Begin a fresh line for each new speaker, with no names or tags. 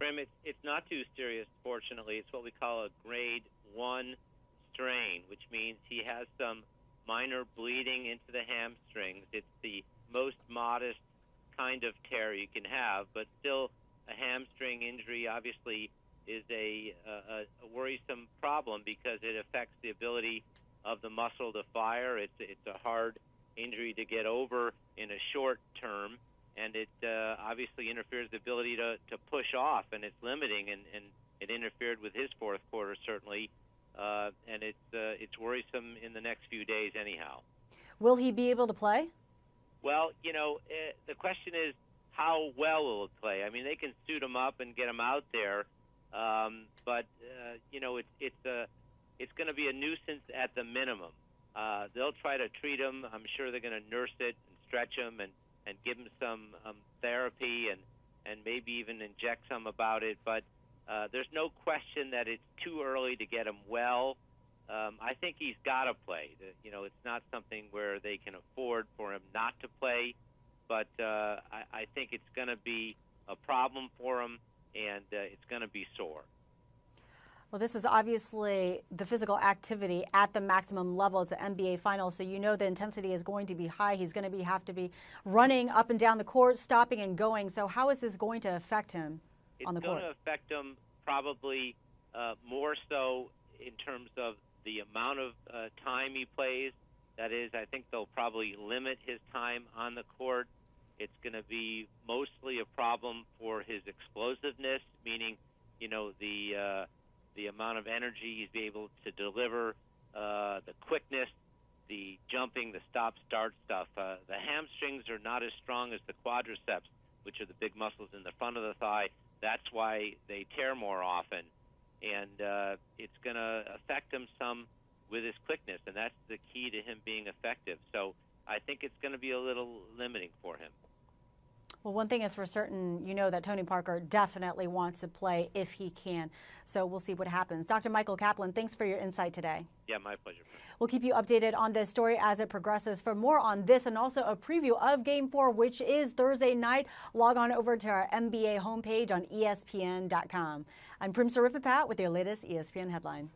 Prim, it's not too serious, fortunately. It's what we call a grade 1 strain, which means he has some minor bleeding into the hamstrings. It's the most modest kind of tear you can have, but still a hamstring injury obviously is a worrisome problem because it affects the ability of the muscle to fire. It's a hard injury to get over in a short term, and it obviously interferes the ability to push off, and it's limiting, and it interfered with his fourth quarter certainly, and it's worrisome in the next few days anyhow.
Will he be able to play?
Well, the question is how well will it play? I mean, they can suit him up and get him out there, but it's going to be a nuisance at the minimum. They'll try to treat him. I'm sure they're going to nurse it and stretch him and give him some therapy and maybe even inject some about it. But there's no question that it's too early to get him well. I think he's got to play. It's not something where they can afford for him not to play. But I think it's going to be a problem for him, and it's going to be sore.
Well, this is obviously the physical activity at the maximum level. It's an NBA Finals, so you know the intensity is going to be high. He's going to have to be running up and down the court, stopping and going. So how is this going to affect him on the court?
It's going to affect him probably more so in terms of the amount of time he plays. That is, I think they'll probably limit his time on the court. It's going to be mostly a problem for his explosiveness, meaning, the amount of energy he's be able to deliver, the quickness, the jumping, the stop-start stuff. The hamstrings are not as strong as the quadriceps, which are the big muscles in the front of the thigh. That's why they tear more often. And it's going to affect him some with his quickness, and that's the key to him being effective. So I think it's going to be a little limiting for him.
Well, one thing is for certain, you know that Tony Parker definitely wants to play if he can. So we'll see what happens. Dr. Michael Kaplan, thanks for your insight today.
Yeah, my pleasure.
We'll keep you updated on this story as it progresses. For more on this and also a preview of Game 4, which is Thursday night, log on over to our NBA homepage on ESPN.com. I'm Prim Saripapat with your latest ESPN headline.